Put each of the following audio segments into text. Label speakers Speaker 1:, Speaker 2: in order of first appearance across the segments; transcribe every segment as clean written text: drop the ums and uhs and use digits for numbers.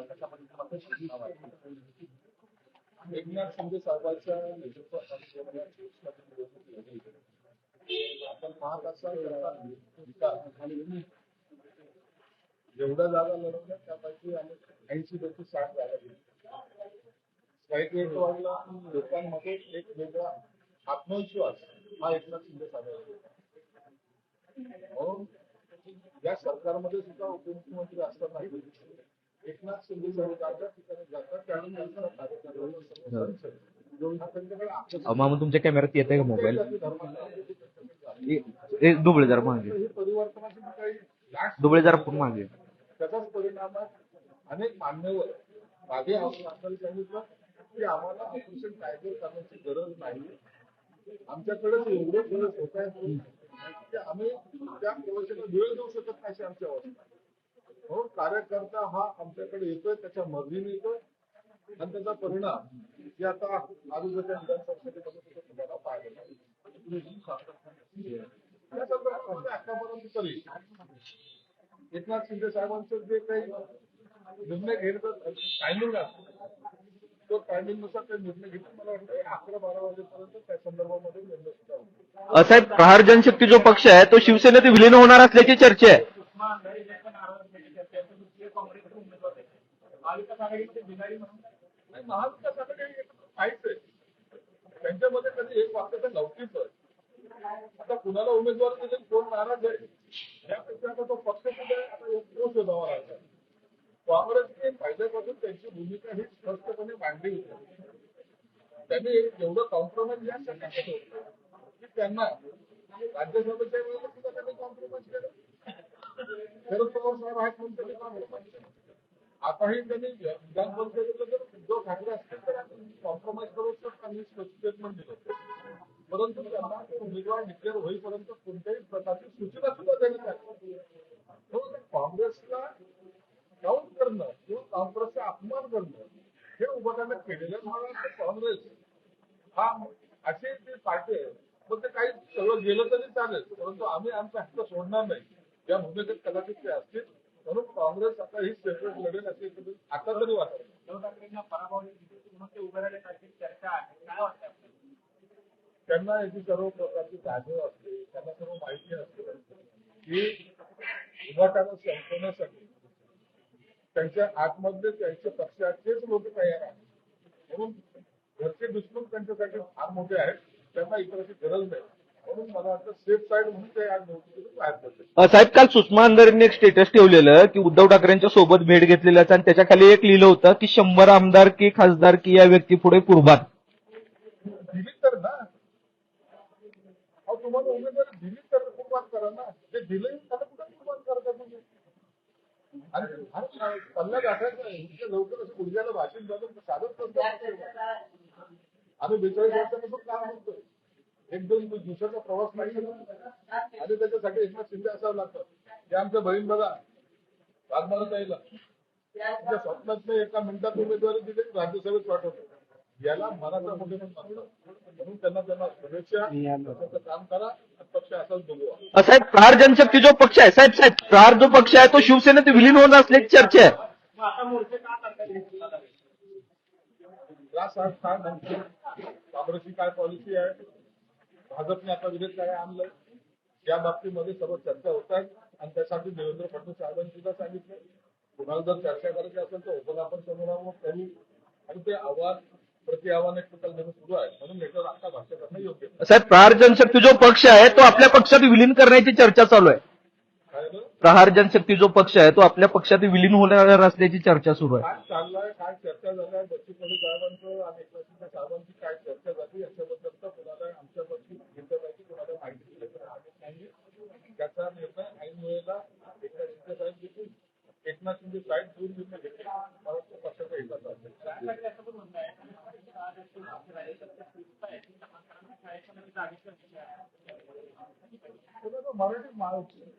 Speaker 1: कशा पद्धतीने एकनाथ शिंदे साहेबांच्या नेतृत्वाखाली आपण पाहत असाल जेवढ्या जागा लढवल्या त्यापैकी आम्ही 80 पैकी 60 जागा दिल्या. स्ट्राईक रेट वाढला की लोकांमध्ये एक वेगळा आत्मविश्वास हा एकनाथ शिंदे साहेबांचा. या सरकारमध्ये सुद्धा उपमुख्यमंत्री असताना एकनाथ शिंदे साहेबांच्या ठिकाणी जातात त्यानंतर
Speaker 2: मामा तुमच्या कॅमेऱ्यात येत आहे का मोबाईल दुबळे जरा मागे
Speaker 1: परिवर्तनाची काही
Speaker 2: दुबळे जरा पण मागे
Speaker 1: त्याचाच परिणामात अनेक मान्यवर मागे असताना सांगितलं की आम्हाला ऑपरेशन कायदे करण्याची गरज नाही. आमच्याकडे एवढे गरज होत आहे की आम्ही त्या प्रवेशाला वेळ देऊ शकत नाही आमच्या अवस्था. हो, कार्यकर्ता हा आमच्याकडे येतोय त्याच्या मर्जीने येतोय आणि त्याचा परिणाम जे आता आजूबाजूच्या विधानसभेमध्ये तुम्हाला पाहायला या संदर्भात आतापर्यंत तरी एकनाथ शिंदे साहेबांचं जे काही निर्णय घेण्याचा टायमिंग असतो तो टायमिंग नुसार ते निर्णय घेतले. मला वाटतं 11-12 वाजेपर्यंत त्या संदर्भामध्ये निर्णय सुद्धा होतो.
Speaker 2: साहेब प्रहार जनशक्ती जो पक्ष आहे तो शिवसेनेत विलीन होणार असल्याची चर्चा आहे.
Speaker 1: महाविकास आघाडी काहीच आहे त्यांच्यामध्ये कधी एक वाक्याचं लवकिक आहे. आता कुणाला उमेदवार दिले कोण नाराज आहे यापेक्षा आता तो पक्ष कुठे आता एक शोधावा लागला. काँग्रेसने पहिल्यापासून त्यांची भूमिका ही स्पष्टपणे मांडली होती. त्यांनी जेवढं कॉम्प्रोमाइज या करण्यात होतं की त्यांना राज्यसभेच्या वेळेला सुद्धा त्यांनी कॉम्प्रोमाइज केलं. शरद पवार साहेब आहेत म्हणून त्यांनी कॉम्प्रोमाइज केलं. आताही त्यांनी विधान परिषदेला जर उद्धव ठाकरे असतील तर कॉम्प्रोमाइज करून त्यांनी स्टेटमेंट दिलं. परंतु त्यांना उमेदवार डिक्लेअर होईपर्यंत कोणत्याही प्रकारची सूचना सुद्धा देण्यात आली. काँग्रेसला डाऊन करणं किंवा काँग्रेसचा अपमान करणं हे उभाटाने केलेलं. मला काँग्रेस हा अशी ती पार्टी आहे पण ते काही सगळं गेलं तरी चालेल परंतु आम्ही आमचा हक्क सोडणार नाही या भूमिकेत कदाचित ते असतील. म्हणून काँग्रेस आता ही सेपरेट लढेल असे आता तरी वाटत. उद्धव ठाकरेंना पराभव उभे राहण्यासाठी चर्चा आहे काय वाटतं? त्यांना याची सर्व प्रकारची जाणीव असते त्यांना सर्व माहिती असते की उभाटाला संपवण्यासाठी त्यांच्या आतमध्ये त्यांचे पक्षाचेच लोक तयार आहेत. म्हणून घरचे दुश्मन त्यांच्यासाठी फार मोठे आहेत त्यांना इतरांची गरज नाही. म्हणून मला वाटतं सेफ साईड म्हणून ते आज निवडणुकीतून बाहेर पडले.
Speaker 2: साहेब काल सुषमा अंधारेंनी एक स्टेटस ठेवलेलं की उद्धव ठाकरेंच्या सोबत भेट घेतलेल्याच आणि त्याच्या खाली एक लिहिलं होतं की 100 आमदारकी खासदारकी या व्यक्ती पुढे कुर्बान.
Speaker 1: दिली तर ना तुम्हाला उमेदवारी दिली तर कुर्बान करा ना. ते दिले त्याला कुठे कुर्बान करता तुम्ही आणि पल्ला गाठायचा लवकर असं उद्याला भाषण झालं साधन करतो. आम्ही 42 वर्षापासून काम करतोय. 1-2 दिवसाचा प्रवास नाही आणि त्याच्यासाठी एकनाथ शिंदे असावं लागतं. ते आमच्या बहीण बघा वाघमारत यायला तुमच्या स्वप्नात एका मिनिटात उमेदवारी दिली राज्यसभेत पाठवतो. याला मनाचा मोठे म्हणून त्यांना शुभेच्छा. काम करा पक्ष असाच बघू.
Speaker 2: साहेब प्रहार जनशक्ती जो पक्ष आहे साहेब प्रहार जो पक्ष आहे तो शिवसेनेत विलीन होणार असल्याची चर्चा आहे.
Speaker 1: काँग्रेसची काय पॉलिसी आहे भाजपने आता विधेयक काय आणलंय या बाबतीमध्ये सर्व चर्चा होत आहेत आणि त्यासाठी देवेंद्र फडणवीस साहेबांनी सुद्धा सांगितलं कुणाला जर चर्चा करायची असेल तर ओपन आपण समोरावर करू आणि ते आव्हान प्रति आव्हान एक प्रकार देणं सुरू आहे. म्हणून याच्यावर आता भाष्य करणं योग्य.
Speaker 2: साहेब प्रहार जनशक्ती जो पक्ष आहे तो आपल्या पक्षात विलीन करण्याची चर्चा चालू आहे. प्रहार जनशक्ती जो पक्ष आहे तो आपल्या पक्षात विलीन होणार असल्याची चर्चा सुरू आहे.
Speaker 1: काय चाललंय काय चर्चा झाल्या बच्चू कडू साहेबांचं आणि एकनाथ साहेबांची काय चर्चा झाली याच्याबद्दल तर कुणाला आमच्या पक्षी घेतलं पाहिजे कुणाला माहिती दिली नाही. त्याचा निर्णय ऐन वेळेला एकनाथ शिंदे साहेब देखील एकनाथ शिंदे साहेब दूर निर्णय घेतले मला तो पक्षाचा हिताचा असेल. मराठी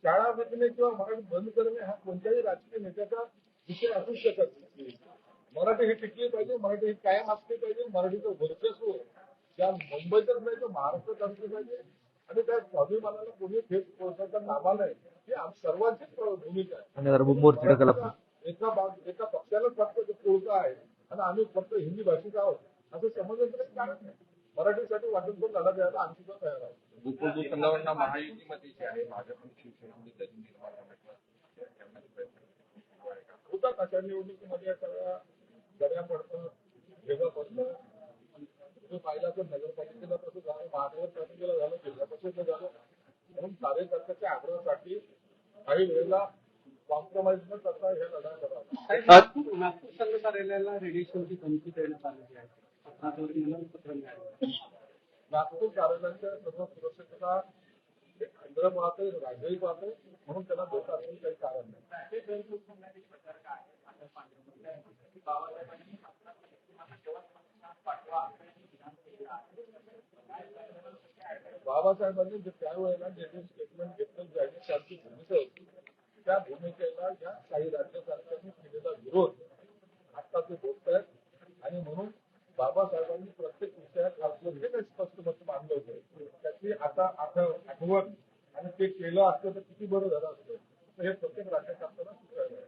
Speaker 1: शाळा बदलणे किंवा मराठी बंद करणे हा कोणत्याही राजकीय नेत्याचा विषय असू शकत नाही. मराठी ही टिकली पाहिजे मराठी ही कायम असली पाहिजे. मराठीचं वर्चस्व त्या मुंबईतच नाही तर महाराष्ट्रात असलं पाहिजे आणि त्या स्वाभिमानाला कोणी ठेच पोहोचवता कामा नये ही सर्वांचीच भूमिका आहे. एका एका पक्षालाच फक्त ते कोळका आहे आणि आम्ही फक्त हिंदी भाषिक आहोत असं समजण्याचं काही कारण नाही. मराठीसाठी वाटून तो लढा द्यायला आम्ही सुद्धा तयार आहोत.
Speaker 3: गोकुळ भूखंडावरना महायुतीमध्ये जे आहे भाजप आणि शिवसेनेमध्ये तरी निर्माण करण्याचा प्रयत्न
Speaker 1: होतात अशा निवडणुकीमध्ये सगळ्या गड्या पडतं वेगळं पडतं. तुम्ही पाहिला तर नगरपालिकेला तसं झालं, महानगरपालिकेला झालं, जिल्हा परिषदेला झालं. म्हणून कार्यकर्त्याच्या आग्रहासाठी काही वेळेला कॉम्प्रोमाइज न करता हे लढा करावा.
Speaker 4: नागपूर संघ कार्यालयाला रेडिएशनची धमकी देण्यात आलेली आहे. पत्र मिळालं.
Speaker 1: नागपूर कार्यालयाच्या सर्व सुरक्षेचा केंद्र पाहते, राज्यही पाहते, म्हणून त्याला धोका असण्याचं काही कारण नाही. बाबासाहेबांनी जे त्यावेळेला जे स्टेटमेंट घेतलं जाण्याची भूमिका होती त्या भूमिकेला या काही राज्य सरकारने केलेला विरोध आता ते बोलत आहेत आणि म्हणून बाबासाहेबांनी प्रत्येक विषयात आपलं जे काही स्पष्ट मत मांडलं होतं त्याची आता आठवण आणि ते केलं असतं तर किती बरं झालं असतं हे प्रत्येक राज्यकर्त्याला सुचवायला